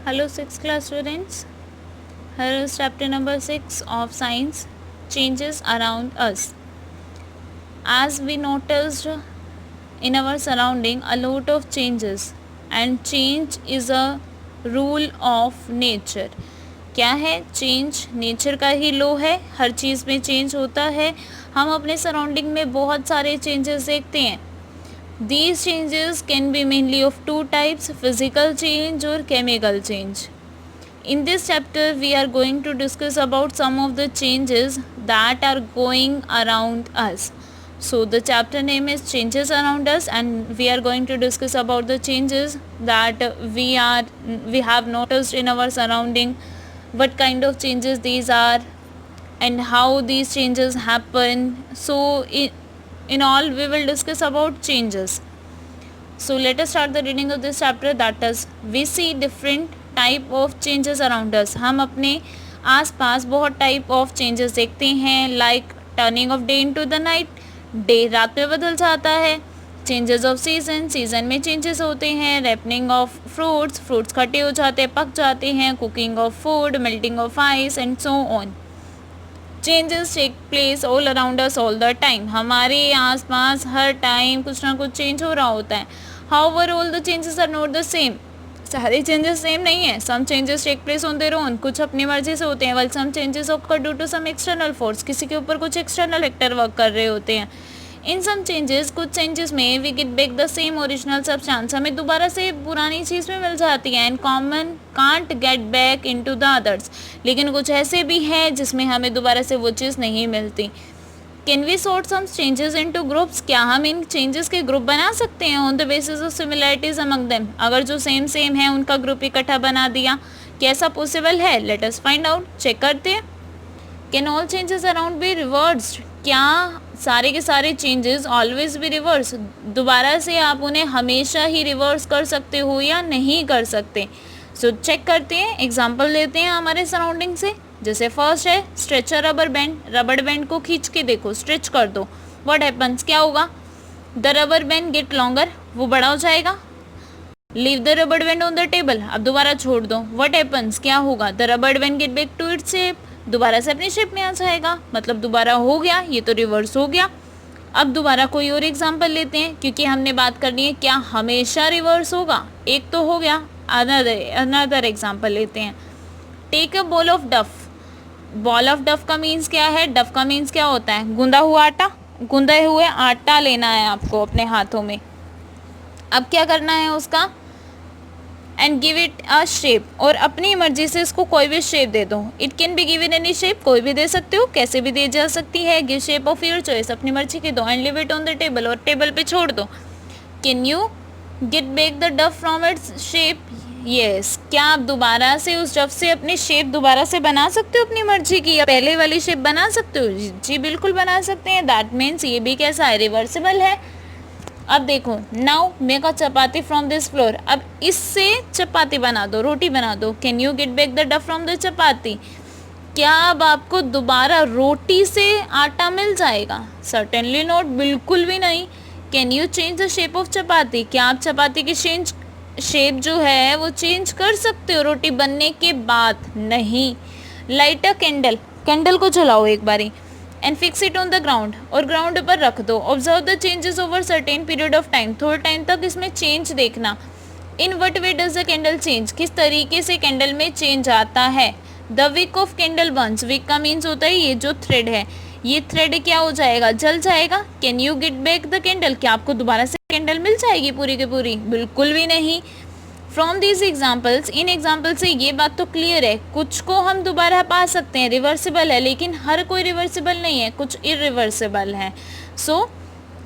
Hello 6th class students. Here is chapter number 6 of science, changes around us. As we noticed in our surrounding a lot of changes, and change is a rule of nature. क्या है change? Nature का ही law है, हर चीज़ में change होता है. हम अपने surrounding में बहुत सारे चेंजेस देखते हैं. These changes can be mainly of two types, physical change or chemical change. In this chapter we are going to discuss about some of the changes that are going around us. So the chapter name is changes around us, and we are going to discuss about the changes that we have noticed in our surrounding, what kind of changes these are and how these changes happen. So in all we will discuss about changes. So let us start the reading of this chapter. That is, we see different type of changes around us. हम अपने आसपास बहुत type of changes देखते हैं, like turning of day into the night, day रात में बदल जाता है. Changes of season, season में changes होते हैं. Ripening of fruits, fruits खट्टे हो जाते हैं, पक जाते हैं. Cooking of food, melting of ice and so on. Changes take place all around us all the time. हमारे आसपास हर टाइम कुछ ना कुछ चेंज हो रहा होता है. However all the changes are not the same. सारे चेंजेस सेम नहीं है. Some changes take place on their own, कुछ अपनी मर्जी से होते हैं. Well some changes occur due to some external force, किसी के ऊपर कुछ एक्सटर्नल फैक्टर वर्क कर रहे होते हैं. इन सम चेंजेस, कुछ चेंजेस में we get back the same original substance, हमें दोबारा से पुरानी चीज़ में मिल जाती है. And common can't get back into the others, लेकिन कुछ ऐसे भी हैं जिसमें हमें दोबारा से वो चीज़ नहीं मिलती. Can we sort some changes into groups, क्या हम इन चेंजेस के ग्रुप बना सकते हैं on the basis of similarities among them. अगर जो सेम सेम है उनका ग्रुप इकट्ठा बना दिया, कैसा पॉसिबल है? Let us find out. Check करते हैं. Can all changes around be reversed, क्या सारे के सारे चेंजेस ऑलवेज बी रिवर्स? दोबारा से आप उन्हें हमेशा ही रिवर्स कर सकते हो या नहीं कर सकते? सो चेक करते हैं. एग्जांपल लेते हैं हमारे सराउंडिंग से. जैसे फर्स्ट है stretcher rubber band. Rubber band को खींच के देखो, स्ट्रेच कर दो. व्हाट हैपन्स, क्या होगा? The rubber band get longer, वो बड़ा हो जाएगा. Leave the rubber band on the table, अब दोबारा छोड़ दो. व्हाट हैपन्स, क्या होगा? The rubber band get back to its shape, दोबारा से अपनी शेप में आ जाएगा. मतलब दोबारा हो गया, ये तो रिवर्स हो गया. अब दोबारा कोई और एग्जांपल लेते हैं, क्योंकि हमने बात करनी है क्या हमेशा रिवर्स होगा. एक तो हो गया, अनदर एग्जांपल लेते हैं. टेक अ बॉल ऑफ डफ. बॉल ऑफ डफ का मीन्स क्या है? डफ का मीन्स क्या होता है? गूंदा हुआ आटा. गूंदे हुए आटा लेना है आपको अपने हाथों में. अब क्या करना है उसका? And give it a shape, और अपनी मर्जी से इसको कोई भी शेप दे दो. It can be given any shape, कोई भी दे सकते हो, कैसे भी दी जा सकती है. Give shape of your choice, अपनी मर्जी की दो. And live it on the table, और टेबल पे छोड़ दो. Can you get back the डफ फ्रॉम इट्स शेप? यस, क्या आप दोबारा से उस डफ से अपनी शेप दोबारा से बना सकते हो अपनी मर्जी की, या पहले वाली शेप बना सकते हो? जी बिल्कुल बना सकते हैं. दैट मीन्स ये भी कैसा है? रिवर्सिबल है. अब देखो, now make a chapati from this floor. अब इससे चपाती बना दो, रोटी बना दो. Can you get back the डफ फ्रॉम द चपाती? क्या अब आपको दोबारा रोटी से आटा मिल जाएगा? सर्टेनली नॉट, बिल्कुल भी नहीं. Can you change the shape of chapati? क्या आप चपाती की शेप जो है वो चेंज कर सकते हो रोटी बनने के बाद? नहीं. लाइट अ कैंडल, कैंडल को जलाओ एक बारी. And fix it on the ground, और ग्राउंड पर रख दो. Observe the changes over certain period of time, थोड़े टाइम तक इसमें चेंज देखना. In what way does the candle change, किस तरीके से कैंडल में चेंज आता है. The wick of candle burns, wick का मीन्स होता है ये जो थ्रेड है, ये थ्रेड क्या हो जाएगा? जल जाएगा. Can you get back the candle, क्या आपको दोबारा से कैंडल मिल जाएगी पूरी की पूरी? बिल्कुल भी नहीं. From these examples, in example से ये बात तो क्लियर है, कुछ को हम दोबारा पा सकते हैं, रिवर्सिबल है, लेकिन हर कोई रिवर्सिबल नहीं है, कुछ इरिवर्सिबल है. सो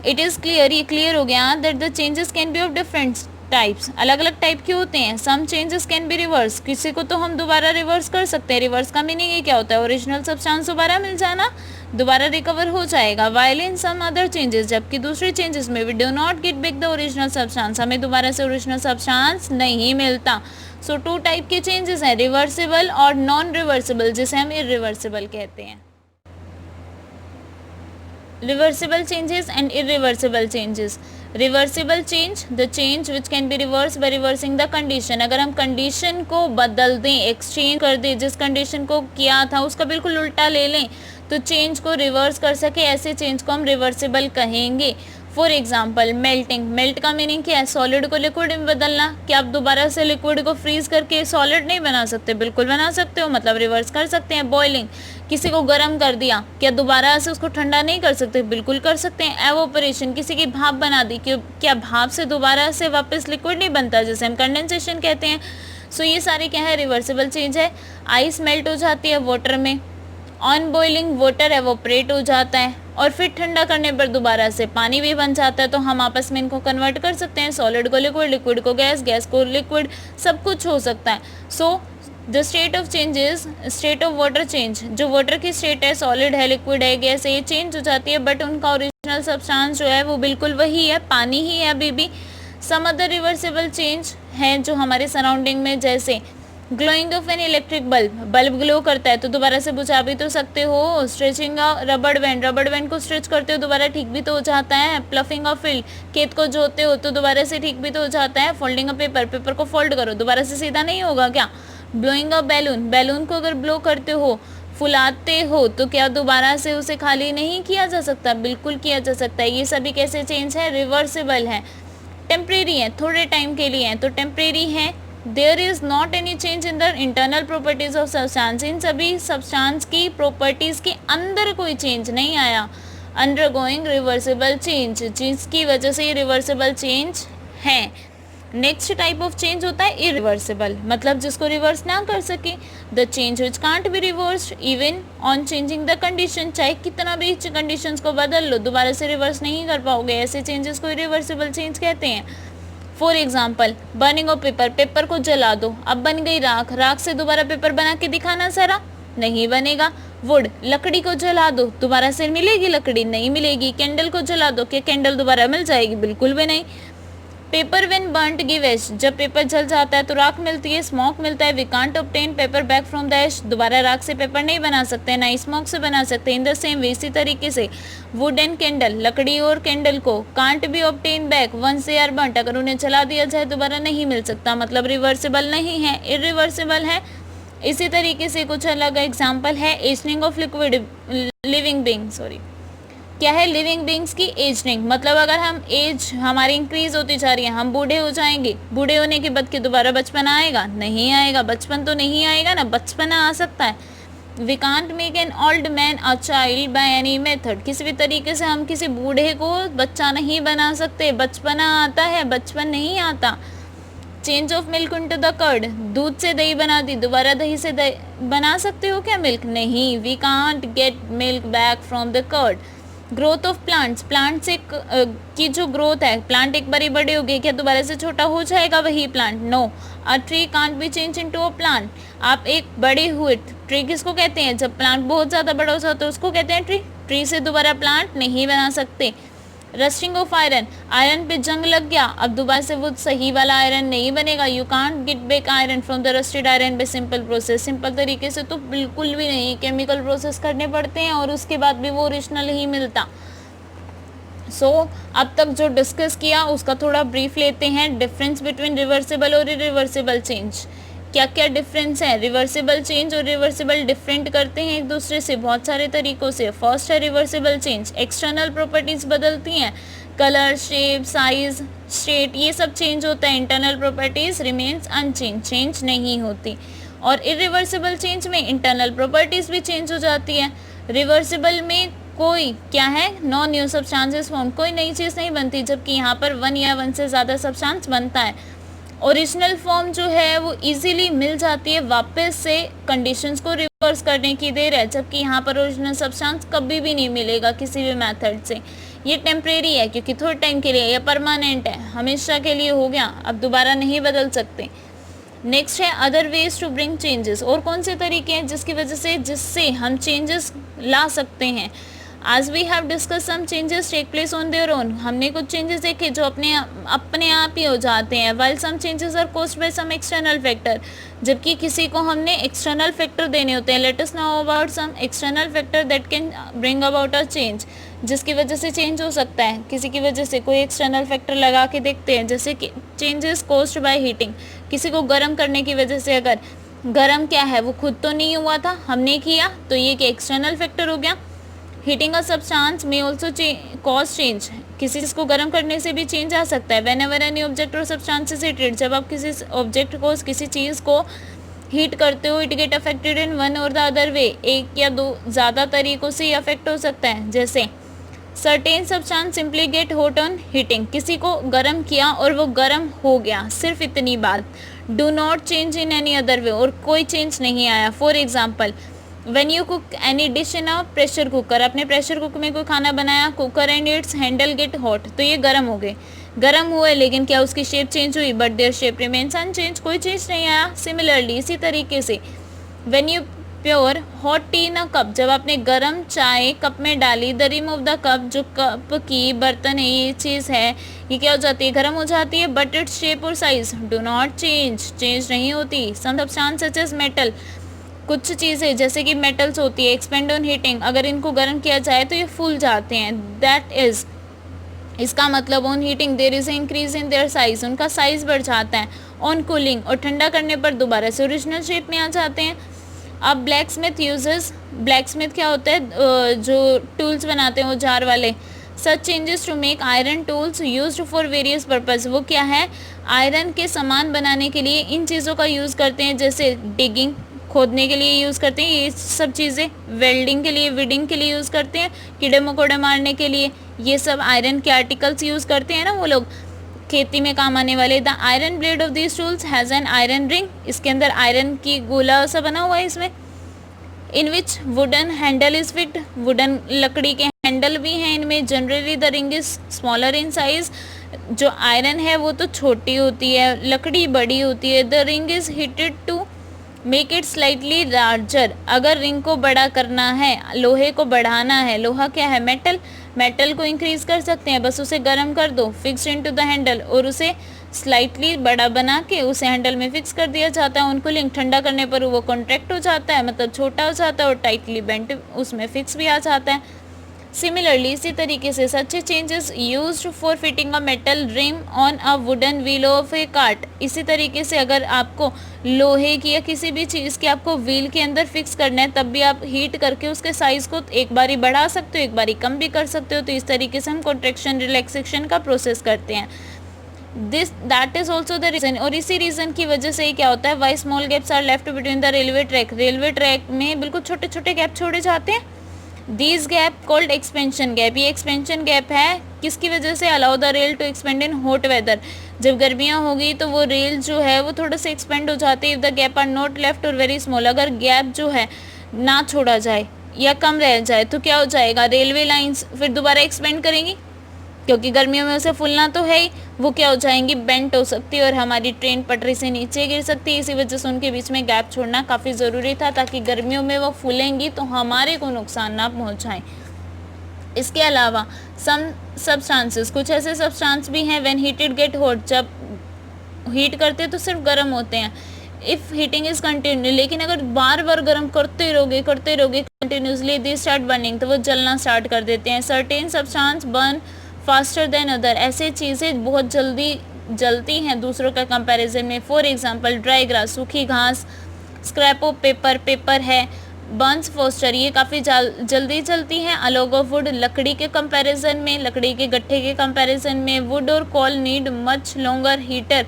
इट इज़ क्लियर, ये क्लियर हो गया that the changes can be of different types, अलग अलग टाइप के होते हैं. Some changes can be reverse, किसी को तो हम दोबारा रिवर्स कर सकते हैं. रिवर्स का मीनिंग ये क्या होता है? ओरिजिनल सब्सटेंस दोबारा मिल जाना, दोबारा रिकवर हो जाएगा. While in some other changes, जबकि दूसरे चेंजेस में we do not get back the original substance, हमें दोबारा से ओरिजिनल सब्सटेंस नहीं मिलता. सो टू टाइप के चेंजेस हैं, रिवर्सिबल और नॉन रिवर्सिबल, जिसे हम इरिवर्सिबल कहते हैं. Reversible changes and irreversible changes. Reversible change, the change which can be reverse by reversing the condition. अगर हम कंडीशन को बदल दें, एक्सचेंज कर दें, जिस कंडीशन को किया था उसका बिल्कुल उल्टा ले लें तो चेंज को रिवर्स कर सके, ऐसे चेंज को हम रिवर्सिबल कहेंगे। फॉर एग्जाम्पल मेल्टिंग, मेल्ट का मीनिंग क्या है? सॉलिड को लिक्विड में बदलना। क्या आप दोबारा से लिक्विड को फ्रीज करके सॉलिड नहीं बना सकते? बिल्कुल बना सकते हो, मतलब रिवर्स कर सकते हैं। बॉइलिंग, किसी को गर्म कर दिया, क्या दोबारा से उसको ठंडा नहीं कर सकते? बिल्कुल कर सकते हैं। एवोपरेशन, किसी की भाप बना दी, क्या भाप से दोबारा से वापस लिक्विड नहीं बनता, जिसे हम कंडेंसेशन कहते हैं। सो ये सारे क्या है? रिवर्सिबल चेंज है। आइस मेल्ट हो जाती है वाटर में, ऑन बॉइलिंग वाटर एवोपरेट हो जाता है और फिर ठंडा करने पर दोबारा से पानी भी बन जाता है। तो हम आपस में इनको कन्वर्ट कर सकते हैं, सॉलिड को लिक्विड, लिक्विड को गैस, गैस को लिक्विड, सब कुछ हो सकता है। So the state of changes, state of water change, जो वाटर की स्टेट है, सॉलिड है, लिक्विड है, गैस है, ये चेंज हो जाती है, बट उनका ओरिजिनल सब्सटेंस जो है वो बिल्कुल वही है, पानी ही है अभी भी। सम अदर रिवर्सिबल चेंज हैं जो हमारे सराउंडिंग में, जैसे glowing of an electric bulb, bulb glow करता है तो दोबारा से बुझा भी तो सकते हो। स्ट्रेचिंग रबड़ बैंड, रबड़ बैंड को स्ट्रेच करते हो दोबारा ठीक भी तो हो जाता है। प्लफिंग ऑफ फील्ड, खेत को जोतते हो तो दोबारा से ठीक भी तो हो जाता है। फोल्डिंग ऑफ पेपर, पेपर को फोल्ड करो दोबारा से सीधा नहीं होगा क्या? ब्लोइंग ऑफ बैलून, बैलून को अगर ब्लो करते हो, फुलाते हो, तो क्या दोबारा से उसे खाली नहीं किया जा सकता? बिल्कुल किया जा सकता है। ये सभी कैसे चेंज है? रिवर्सिबल है। टेम्परेरी है, थोड़े टाइम के लिए हैं तो टेम्परेरी है। There is not any change in the internal properties of substance, इन सभी सब्सटेंस की प्रॉपर्टीज के अंदर कोई चेंज नहीं आया। अंडरगोइंग रिवर्सिबल चेंज, जिसकी वजह से ये रिवर्सिबल चेंज है। नेक्स्ट टाइप ऑफ चेंज होता है इरिवर्सिबल, मतलब जिसको रिवर्स ना कर सके। The change which can't be reversed even on changing the condition, चाहे कितना भी कंडीशंस को बदल लो दोबारा से रिवर्स नहीं कर पाओगे, ऐसे चेंजेस को इरिवर्सिबल चेंज कहते हैं। For example burning of paper, paper को जला दो, अब बन गई राख, राख से दोबारा पेपर बना के दिखाना सारा नहीं बनेगा। वुड, लकड़ी को जला दो, दोबारा से मिलेगी लकड़ी? नहीं मिलेगी। कैंडल को जला दो, क्या कैंडल दोबारा मिल जाएगी? बिल्कुल भी नहीं। पेपर व्हेन बर्न्ट गिव एश, जब पेपर जल जाता है तो राख मिलती है, स्मोक मिलता है। We can't obtain paper back from the ash, दोबारा राख से पेपर नहीं बना सकते, ना स्मोक से बना सकते। इन द सेम वे, इसी तरीके से वुड एंड कैंडल, लकड़ी और कैंडल को can't be obtain back once they are burnt, अगर उन्हें जला दिया जाए दोबारा नहीं मिल सकता, मतलब रिवर्सिबल नहीं है, इरिवर्सिबल है। इसी तरीके से कुछ अलग एग्जाम्पल है ageing of liquid, living being, sorry क्या है? लिविंग बींग्स की एजनिंग, मतलब अगर हम एज हमारी इंक्रीज होती जा रही है, हम बूढ़े हो जाएंगे, बूढ़े होने के बाद के दोबारा बचपना आएगा? नहीं आएगा। बचपन तो नहीं आएगा ना, बचपना आ सकता है। We can't make an old man a child by any method, किसी भी तरीके से हम किसी बूढ़े को बच्चा नहीं बना सकते। बचपना आता है, बचपन नहीं आता। Change of milk into the curd, दूध से दही बना दी, दोबारा दही से दही बना सकते हो क्या मिल्क? नहीं। We can't get milk back from the curd. Growth of plants, plants एक की जो ग्रोथ है, प्लांट एक बारी बड़े हो गए, क्या दोबारा से छोटा हो जाएगा वही plant? No. A tree can't be change into a plant, आप एक बड़े हुए, ट्री किसको कहते हैं? जब प्लांट बहुत ज़्यादा बड़ा हो जाता है उसको कहते हैं ट्री। ट्री से दोबारा प्लांट नहीं बना सकते। रस्टिंग ऑफ आयरन, आयरन पे जंग लग गया, अब दोबारा से वो सही वाला आयरन नहीं बनेगा। You can't get back iron from the rusted iron bye simple process, simple तरीके से तो बिल्कुल भी नहीं, केमिकल प्रोसेस करने पड़ते हैं और उसके बाद भी वो ओरिजिनल ही मिलता। सो अब तक जो डिस्कस किया उसका थोड़ा ब्रीफ लेते हैं। डिफरेंस बिटवीन रिवर्सिबल और इरिवर्सिबल चेंज, क्या क्या डिफरेंस है? रिवर्सिबल चेंज और रिवर्सिबल डिफरेंट करते हैं एक दूसरे से बहुत सारे तरीक़ों से। फर्स्ट है रिवर्सिबल चेंज, एक्सटर्नल प्रॉपर्टीज़ बदलती हैं, कलर, शेप, साइज, स्टेट, ये सब चेंज होता है। Internal properties remains unchange, change नहीं होती। और इरिवर्सिबल चेंज में इंटरनल प्रॉपर्टीज़ भी चेंज हो जाती है। रिवर्सिबल में कोई क्या है? नो न्यू सब्सटेंसेस फॉर्म, कोई नई चीज़ नहीं बनती, जबकि यहाँ पर वन या वन से ज़्यादा सब्सटेंस बनता है। ओरिजिनल फॉर्म जो है वो इजीली मिल जाती है, वापस से कंडीशंस को रिवर्स करने की देर है, जबकि यहाँ पर ओरिजिनल सब्सटेंस कभी भी नहीं मिलेगा किसी भी मेथड से। ये टेम्परेरी है क्योंकि थोड़े टाइम के लिए, या परमानेंट है, हमेशा के लिए हो गया, अब दोबारा नहीं बदल सकते। नेक्स्ट है other ways to bring changes, और कौन से तरीके हैं जिसकी वजह से जिससे हम चेंजेस ला सकते हैं। As we have discussed, some changes take place on their own. हमने कुछ changes देखे जो अपने आप ही हो जाते हैं. While some changes are caused by some external factor. जबकि किसी को हमने external factor देने होते हैं. Let us know about some external factor that can bring about a change. जिसकी वजह से चेंज हो सकता है. किसी की वजह से कोई एक्सटर्नल फैक्टर लगा के देखते हैं, जैसे कि चेंजेस कॉज्ड बाय हीटिंग. किसी को गर्म करने की वजह से, अगर गर्म क्या है वो खुद तो नहीं हुआ था, हमने किया, तो ये कि एक्सटर्नल फैक्टर हो गया. हीटिंग अ सब्सटेंस में ऑल्सो कॉज चेंज. किसी चीज़ को गर्म करने से भी चेंज आ सकता है. वेन एवर एनी ऑब्जेक्ट और सब्सटेंस इज हीटेड, जब आप किसी ऑब्जेक्ट को, किसी चीज़ को हीट करते हो, it get affected in one और द अदर वे. एक या दो ज़्यादा तरीक़ों से अफेक्ट हो सकता है. जैसे certain substance simply get hot on heating. किसी को गर्म किया और वो गर्म हो गया, सिर्फ इतनी बात. Do not change in any other way, और कोई चेंज नहीं आया. For example, when you cook any dish in a pressure cooker, अपने प्रेशर कुकर में कोई खाना बनाया, cooker and it's handle get hot, तो ये गर्म हो गए. गर्म हुए, लेकिन क्या उसकी शेप चेंज हुई? But their shape remains unchange, कोई चेंज नहीं आया. सिमिलरली, इसी तरीके से, when you pour hot tea in a cup, जब आपने गर्म चाय कप में डाली, the rim of the cup, जो कप की बर्तन है, ये चीज़ है, ये क्या हो जाती है? गर्म हो जाती है. बट इट्स शेप और size do not change, change नहीं होती. Some substance such as metal, कुछ चीज़ें जैसे कि मेटल्स होती है, एक्सपेंड ऑन हीटिंग, अगर इनको गर्म किया जाए तो ये फूल जाते हैं. दैट इज़, इसका मतलब on heating there is increase in their size, उनका साइज बढ़ जाता है. ऑन कूलिंग, और ठंडा करने पर दोबारा से ओरिजिनल शेप में आ जाते हैं. अब blacksmith uses, blacksmith क्या होता है? जो टूल्स बनाते हैं औजार वाले. Such changes to make iron tools used for various purpose, वो क्या है? आयरन के सामान बनाने के लिए इन चीज़ों का यूज़ करते हैं. जैसे डिगिंग, खोदने के लिए यूज़ करते हैं ये सब चीज़ें. वेल्डिंग के लिए, विडिंग के लिए यूज़ करते हैं. कीड़े मकोड़े मारने के लिए ये सब आयरन के आर्टिकल्स यूज़ करते हैं ना वो लोग, खेती में काम आने वाले. The iron blade of this tools has an iron ring, इसके अंदर आयरन की गोला सा बना हुआ है इसमें. In which wooden handle is fit, wooden लकड़ी के हैंडल भी हैं इनमें. Generally the ring is smaller in size, जो आयरन है वो तो छोटी होती है, लकड़ी बड़ी होती है. The ring is heated to make it slightly larger, अगर रिंग को बड़ा करना है, लोहे को बढ़ाना है. लोहा क्या है? मेटल. मेटल को इंक्रीज कर सकते हैं, बस उसे गर्म कर दो, फिक्स इनटू द हैंडल, और उसे स्लाइटली बड़ा बना के उसे हैंडल में फिक्स कर दिया जाता है. उनको लिंक ठंडा करने पर वो कॉन्ट्रैक्ट हो जाता है, मतलब छोटा हो जाता है, और टाइटली बेंट उसमें फिक्स भी आ जाता है. सिमिलरली, इसी तरीके से such changes used for fitting a metal rim on a wooden wheel of a cart. इसी तरीके से अगर आपको लोहे की या किसी भी चीज़ की आपको व्हील के अंदर फिक्स करना है, तब भी आप हीट करके उसके साइज़ को एक बारी बढ़ा सकते हो, एक बारी कम भी कर सकते हो. तो इस तरीके से हम कॉन्ट्रैक्शन रिलैक्सेशन का प्रोसेस करते हैं. That is also the reason, और इसी रीज़न की वजह से ही क्या होता है? Why small gaps are left between the railway track, railway track में बिल्कुल छोटे छोटे गैप छोड़े जाते हैं. These gap called expansion gap, ये एक्सपेंशन गैप है. किसकी वजह से? Allow the rail to expand in hot weather, जब गर्मियाँ होगी तो वो रेल जो है वो थोड़ा सा एक्सपेंड हो जाती है. If the gap are not left और वेरी स्मॉल, अगर गैप जो है ना छोड़ा जाए या कम रह जाए तो क्या हो जाएगा? रेलवे लाइंस फिर दोबारा एक्सपेंड करेंगी, क्योंकि गर्मियों में उसे फूलना तो है ही, वो क्या हो जाएंगी? बेंट हो सकती है, और हमारी ट्रेन पटरी से नीचे गिर सकती है. इसी वजह से उनके बीच में गैप छोड़ना काफ़ी ज़रूरी था, ताकि गर्मियों में वो फूलेंगी तो हमारे को नुकसान ना पहुंचाएं. इसके अलावा सम सब्सटेंसेस, कुछ ऐसे सब्सटेंस भी हैं व्हेन हीटेड गेट हॉट, जब हीट करते तो सिर्फ गर्म होते हैं. इफ़ हीटिंग इज़ कंटिन्यू, लेकिन अगर बार बार गर्म करते रहोगे कंटिन्यूसली, दे स्टार्ट बर्निंग, तो वो जलना स्टार्ट कर देते हैं. Certain substance burn faster than other, ऐसे चीज़ें बहुत जल्दी जलती हैं दूसरों का कंपैरिजन में. फॉर एग्जांपल, ड्राई ग्रास, सूखी घास. स्क्रैप ऑफ पेपर, पेपर है. बर्न्स फास्टर, ये काफ़ी जल्दी जलती हैं. अलॉग ऑफ वुड, लकड़ी के कंपैरिजन में, लकड़ी के गट्ठे के कंपैरिजन में. वुड और coal need much longer heater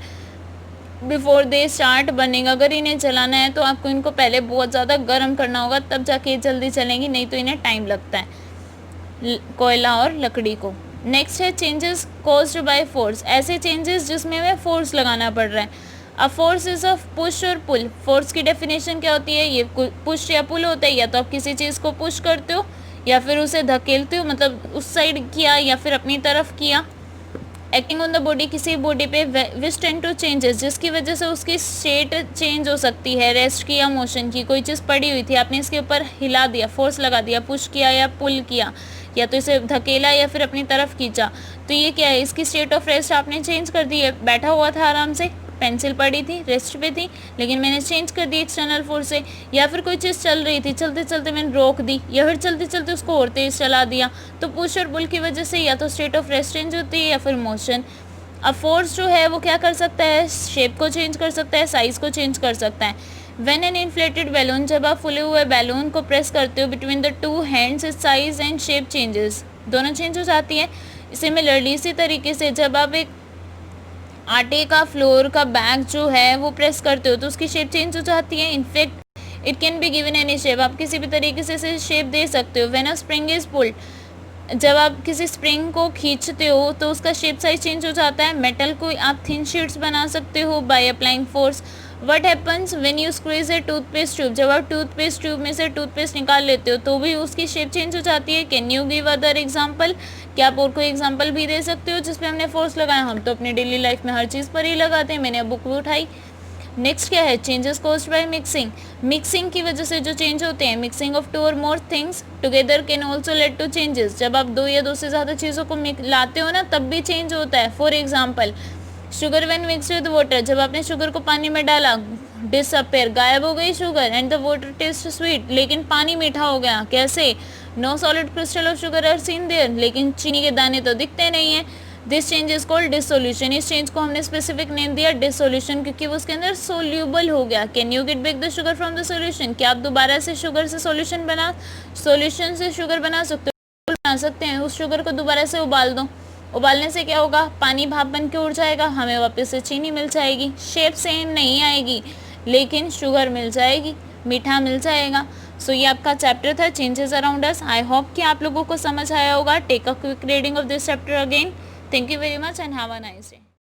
before they start burning, अगर इन्हें जलाना है तो आपको इनको पहले बहुत ज़्यादा गर्म करना होगा, तब जाके ये जल्दी चलेंगी, नहीं तो इन्हें टाइम लगता है कोयला और लकड़ी को. नेक्स्ट है चेंजेस कॉज्ड बाय फोर्स, ऐसे चेंजेस जिसमें हमें फोर्स लगाना पड़ रहा है. A force is a push और पुल. फोर्स की डेफिनेशन क्या होती है? ये पुश या पुल होता है, या तो आप किसी चीज़ को पुश करते हो या फिर उसे धकेलते हो, मतलब उस साइड किया या फिर अपनी तरफ किया. एक्टिंग ऑन द बॉडी, किसी बॉडी पे विच टेंड टू चेंजेस, जिसकी वजह से उसकी स्टेट चेंज हो सकती है. रेस्ट की या मोशन की, कोई चीज़ पड़ी हुई थी, आपने इसके ऊपर हिला दिया, फोर्स लगा दिया, पुश किया या पुल किया, या तो इसे धकेला या फिर अपनी तरफ खींचा, तो ये क्या है, इसकी स्टेट ऑफ रेस्ट आपने चेंज कर दी है। बैठा हुआ था आराम से, पेंसिल पड़ी थी, रेस्ट पे थी, लेकिन मैंने चेंज कर दी एक्सटर्नल फोर्स से। या फिर कोई चीज़ चल रही थी, चलते चलते मैंने रोक दी, या फिर चलते चलते उसको और तेज चला दिया, तो पुश और पुल की वजह से या तो स्टेट ऑफ रेस्ट चेंज होती है या फिर मोशन। अब फोर्स जो है वो क्या कर सकता है, शेप को चेंज कर सकता है, साइज़ को चेंज कर सकता है। व्हेन एन इन्फ्लेटेड बैलून, जब आप फुले हुए बैलून को प्रेस करते हो between the two hands, it's size and shape changes, दोनों चेंज हो जाती है। सिमिलरली इसी तरीके से जब आप एक आटे का फ्लोर का बैग जो है वो प्रेस करते हो तो उसकी शेप चेंज हो जाती है। In fact it can be given any shape, आप किसी भी तरीके से इसे शेप दे सकते हो। When a spring is pulled, जब आप किसी स्प्रिंग को खींचते हो तो उसका शेप साइज चेंज हो जाता है। मेटल को आप थिन शीट्स बना सकते हो by applying force. What happens when you squeeze A toothpaste tube, जब आप टूथपेस्ट ट्यूब में से टूथपेस्ट निकाल लेते हो तो भी उसकी शेप चेंज हो जाती है। Can you give other example, क्या आप और कोई एग्जाम्पल भी दे सकते हो जिसपे हमने फोर्स लगाया। हम तो अपनी डेली लाइफ में हर चीज़ पर ही लगाते हैं, मैंने अब बुक भी उठाई। नेक्स्ट क्या है, changes caused by mixing, mixing की वजह से जो चेंज होते हैं। मिक्सिंग ऑफ टू और more things together can also lead to changes, जब आप दो या दो से ज़्यादा चीज़ों को लाते हो ना तब भी चेंज होता है। For example sugar when mixed with water, जब आपने शुगर को पानी में डाला, डिसअपेयर, गायब हो गई sugar, and the water taste sweet, लेकिन पानी मीठा हो गया। कैसे, no solid crystal of sugar are seen there, लेकिन चीनी के दाने तो दिखते नहीं हैं। This change is called dissolution, इस चेंज को हमने स्पेसिफिक नेम दिया डिसोल्यूशन क्योंकि वो उसके अंदर सोल्यूबल हो गया। Can you get back the sugar from the solution, क्या आप दोबारा से शुगर से सोल्यूशन से शुगर बना सकते हो, बना सकते हैं। उस शुगर को दोबारा से उबाल दो, उबालने से क्या होगा, पानी भाप बन के उड़ जाएगा, हमें वापस से चीनी मिल जाएगी। शेप सेम नहीं आएगी लेकिन शुगर मिल जाएगी, मीठा मिल जाएगा। सो ये आपका चैप्टर था changes around us. I hope कि आप लोगों को समझ आया होगा। Take a quick reading of this chapter again. Thank you very much and have a nice day.